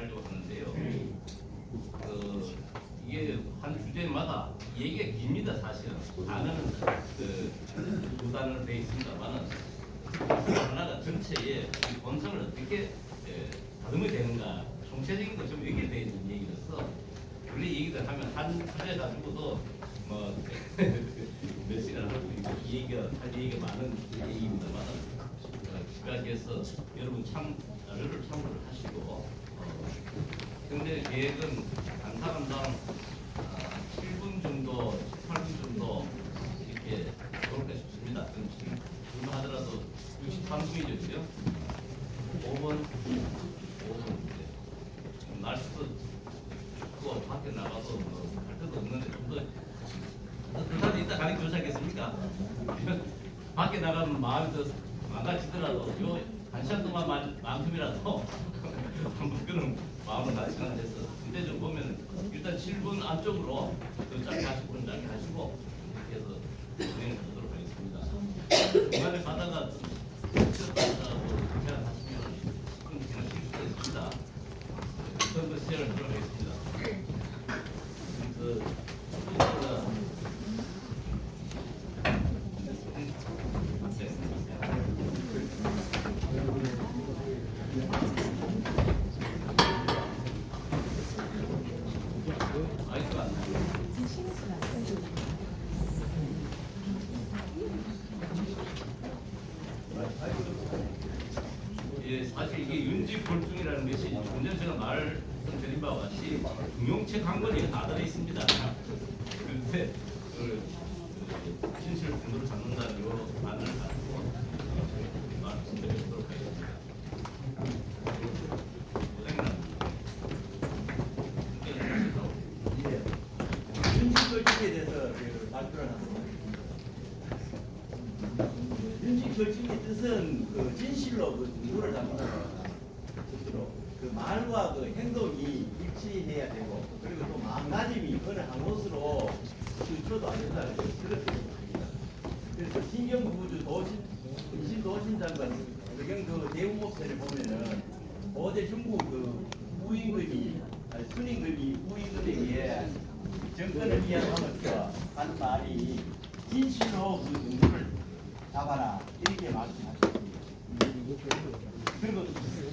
하려고 하는데요. 이게 한 주제마다 얘기가 깁니다. 사실은 단어는 두 단어로 되어 있습니다만은 하나가 전체의 본성을 어떻게 다듬어야 되는가 총체적인 것 좀 연결되어 있는 얘기라서 원래 얘기를 하면 한 주제 가지고도 뭐 몇 시간 할 수 있고 할 얘기가 많은 얘기입니다만 시간에서 여러분 자료를 참고를 하시고 현재 계획은 한 사람당 7분 정도, 18분 정도 이렇게 그럴까 싶습니다. 그럼 지금 하더라도 63분이죠, 그죠? 5분. 날씨도 춥고 밖에 나가서 할 데도 없는데 좀더 이따 가르쳐 주시겠습니까? 밖에 나가면 마음이 더 망가지더라도 요 한 시간 동안만큼이라도 한번 그런 마음을 가지고 해서 근데 좀 보면 일단 7분 안쪽으로 더 짧게 하시고 짧게 하시고 이렇게 해서 진행을 하도록 하겠습니다. 중간에 가다가 제가 하시면 그건 그냥 실수가 있습니다. 처음부터 시작을 하도록 하겠습니다. 사실 이게 윤직골중이라는 것이 좀 전에 제가 말씀드린 바와 같이 응용체 강건이 다 들어 있습니다. 그런데 진실 분도를 잡는다는 요 반을 가지고 말씀드리도록 하겠습니다. 윤직골중에 대해서 발표를 합니다. 윤직골중의 뜻은 진실로 누구를 잡는다는 뜻으로 말과 행동이 일치해야 되고 그리고 또 마음가짐이 어느 한 곳으로 치우쳐도 안 된다는 그런 뜻입니다. 그래서 신경구주 인신도신장관 의경 대웅목세를 보면은 어제 중국 우임금이 순임금이 우임금에게 정권을 이양하면서 한 말이 진실로 누구를 잡아라 이렇게 말씀하셨습니다. 그리고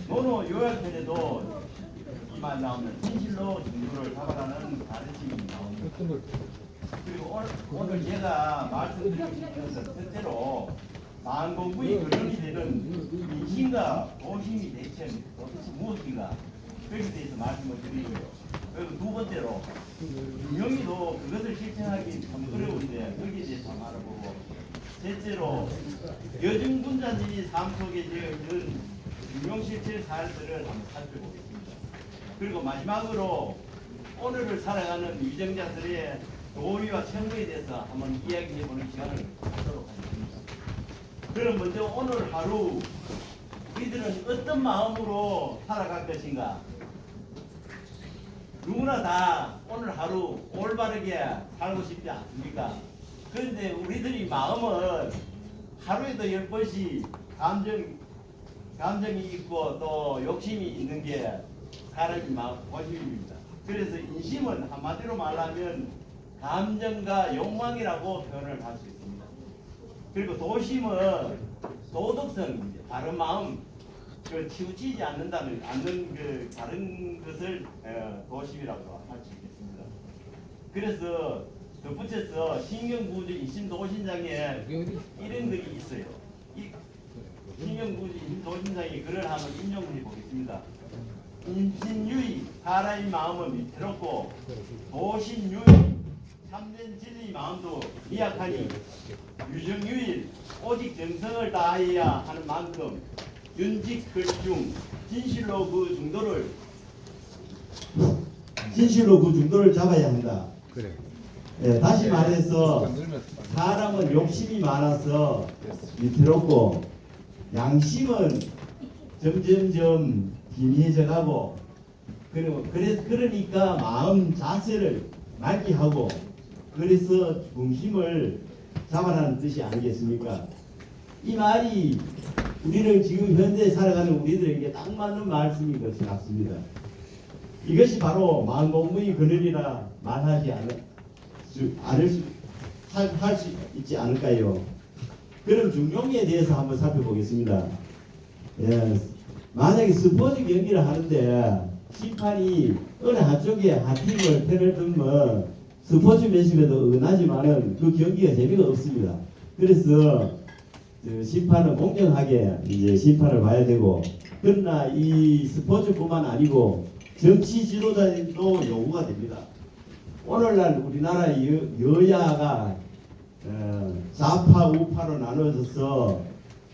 노노 요약편에도 이 말 나오는 진실로 누구를 잡아라는 가르침이 나옵니다. 그리고 오늘 제가 말씀드리고 싶은 것은 첫째로 만공부의 근원이 되는 인심과 도심이 대체 도대체 무엇인가 거기에 대해서 말씀을 드리고요. 그리고 두 번째로 유명이도 그것을 실천하기 참 어려운데 거기에 대해서 알아보고 셋째로 여중군자님이 삶 속에 지은 유명실체 사례들을 한번 살펴보겠습니다. 그리고 마지막으로 오늘을 살아가는 위정자들의 도리와 청구에 대해서 한번 이야기해보는 시간을 갖도록 하겠습니다. 그럼 먼저 오늘 하루 우리들은 어떤 마음으로 살아갈 것인가? 누구나 다 오늘 하루 올바르게 살고 싶지 않습니까? 그런데 우리들이 마음은 하루에도 10번씩 감정이 있고 또 욕심이 있는 게 사람의 마음 본심입니다. 그래서 인심은 한마디로 말하면 감정과 욕망이라고 표현을 할 수 있습니다. 그리고 도심은 도덕성입니다. 바른 마음, 치우치지 않는 다른 것을 도심이라고 할 수 있겠습니다. 그래서 덧붙여서 신경구주 인신도신장에 이런 글이 있어요. 신경구주 인신도신장의 글을 한번 인용해 보겠습니다. 인신유의 사람의 마음은 위태롭고 도신유의 참된 진리 마음도 미약하니 유정유일 오직 정성을 다해야 하는 만큼 윤직글중 진실로 그 중도를 잡아야 한다. 그래. 예, 다시 말해서 사람은 욕심이 많아서 위태롭고 양심은 점점점 희미해져 가고 그러니까 마음 자세를 맑게 하고 그래서 중심을 잡아라는 뜻이 아니겠습니까? 이 말이 우리는 지금 현대에 살아가는 우리들에게 딱 맞는 말씀인 것이 같습니다. 이것이 바로 마음공부의 근원이라 말하지 할 수 있지 않을까요? 그럼 중용에 대해서 한번 살펴보겠습니다. 예, 만약에 스포츠 경기를 하는데 심판이 어느 한쪽에 한 팀을 편을 들면 스포츠맨십에도 은하지만은 그 경기가 재미가 없습니다. 그래서 심판은 공정하게 이제 심판을 봐야 되고, 그러나 이 스포츠뿐만 아니고 정치 지도자도 요구가 됩니다. 오늘날 우리나라 여야가 좌파 우파로 나눠져서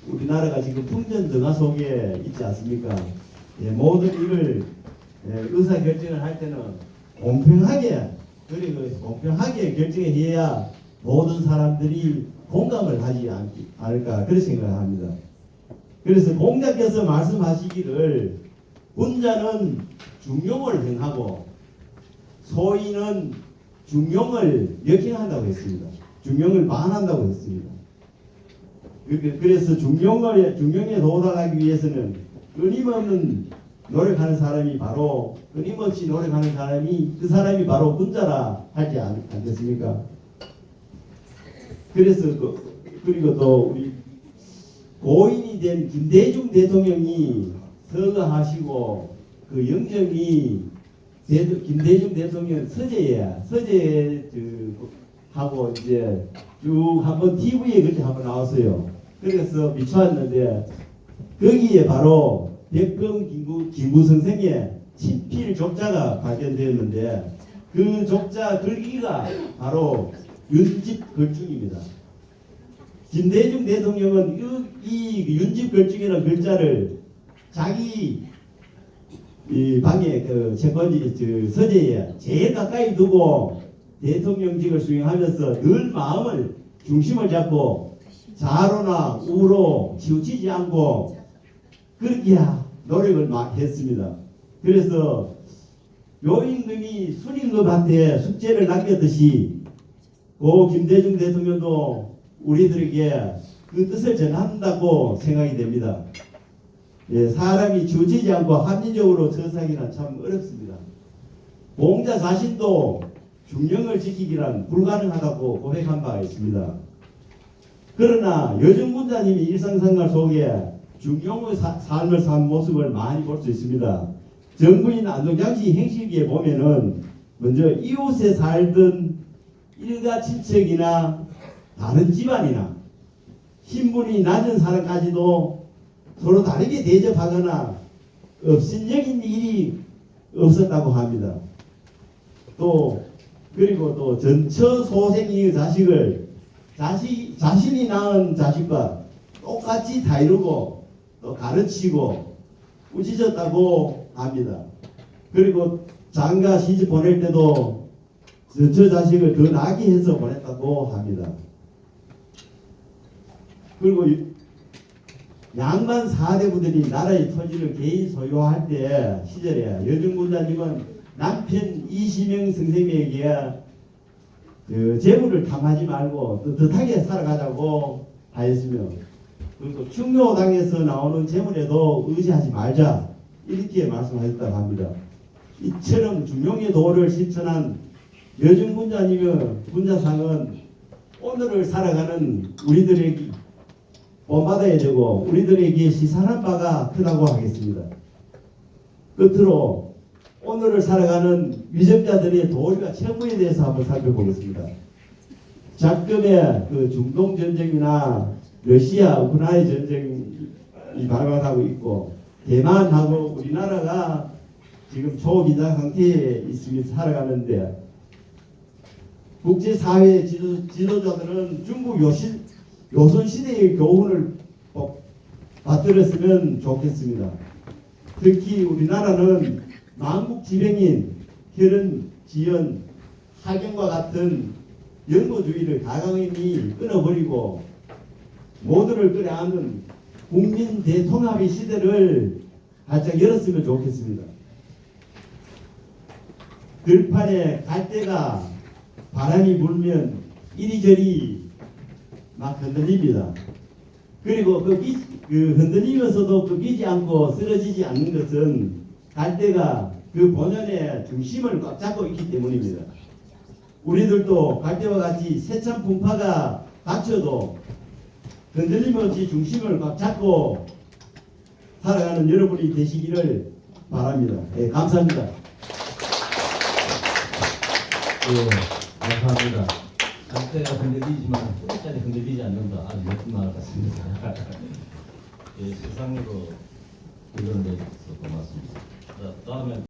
우리나라가 지금 풍전등화 속에 있지 않습니까? 예, 모든 일을 의사 결정을 할 때는 공평하게, 그리고 공평하게 결정해야 모든 사람들이 공감을 하지 않을까 그런 생각을 합니다. 그래서 공자께서 말씀하시기를 군자는 중용을 행하고 소인은 중용을 역행한다고 했습니다. 중용을 반한다고 했습니다. 그래서 중용에 도달하기 위해서는 끊임없는 노력하는 사람이 바로 끊임없이 노력하는 사람이 그 사람이 바로 군자라 하지 않겠습니까? 그래서 그리고 또 우리 고인이 된 김대중 대통령이 서거하시고 그 영정이 김대중 대통령 서재 하고 이제 쭉 한번 TV에 그렇게 한번 나왔어요. 그래서 비춰왔는데 거기에 바로 백금 김구 선생의 친필 족자가 발견되었는데 그 족자 글귀가 바로 윤집 걸중입니다. 김대중 대통령은 이 윤집 걸중이라는 글자를 자기 이 방에 그 채권지 서재에 제일 가까이 두고 대통령직을 수행하면서 늘 마음을 중심을 잡고 좌로나 우로 치우치지 않고 그렇게 노력을 막 했습니다. 그래서 요임금이 순임금한테 숙제를 남겼듯이 고 김대중 대통령도 우리들에게 그 뜻을 전한다고 생각이 됩니다. 예, 사람이 치우치지 않고 합리적으로 처사하기는 참 어렵습니다. 공자 자신도 중령을 지키기란 불가능하다고 고백한 바가 있습니다. 그러나 요즘 군자님이 일상생활 속에 중용의 삶을 산 모습을 많이 볼 수 있습니다. 정부인 안동장시 행실기에 보면은 먼저 이웃에 살던 일가 친척이나 다른 집안이나 신분이 낮은 사람까지도 서로 다르게 대접하거나 업신여긴 일이 없었다고 합니다. 그리고 또 전처 소생의 자식을 자신이 낳은 자식과 똑같이 다루고 또 가르치고 꾸짖었다고 합니다. 그리고 장가 시집 보낼 때도 전처 자식을 더 나게 해서 보냈다고 합니다. 그리고 양반 사대부들이 나라의 토지를 개인 소유할 때 시절에 여중군자님은 남편 이시명 선생님에게 재물을 탐하지 말고 떳떳하게 살아가자고 하였으며, 그리고 충묘당에서 나오는 재물에도 의지하지 말자 이렇게 말씀하셨다고 합니다. 이처럼 중용의 도를 실천한 여중군자님의 군자상은 오늘을 살아가는 우리들에게 본받아야 되고 우리들에게 시사한 바가 크다고 하겠습니다. 끝으로 오늘을 살아가는 위정자들의 도리와 책무에 대해서 한번 살펴보겠습니다. 작금의 그 중동 전쟁이나 러시아 우크라이나 전쟁이 발발하고 있고 대만하고 우리나라가 지금 초긴장 상태에 있으면서 살아가는데 국제사회 지도자들은 중국 요선시대의 교훈을 받들었으면 좋겠습니다. 특히 우리나라는 망국지병인 혈흔, 지연, 하경과 같은 영구주의를 가강히 끊어버리고 모두를 끌어안는 국민 대통합의 시대를 활짝 열었으면 좋겠습니다. 들판에 갈대가 바람이 불면 이리저리 막 흔들립니다. 그리고 그 흔들리면서도 꺾이지 않고 쓰러지지 않는 것은 갈대가 그 본연의 중심을 꽉 잡고 있기 때문입니다. 우리들도 갈대와 같이 세찬 풍파가 닥쳐도 흔들림 없이 중심을 꽉 잡고 살아가는 여러분이 되시기를 바랍니다. 예, 감사합니다. 예, 감사합니다. 갈대가 흔들리지만 끝까지 흔들리지 않는다. 아주 멋진 말 같습니다. 예, 세상으로 이런 데 있어서 고맙습니다. 자, 다음에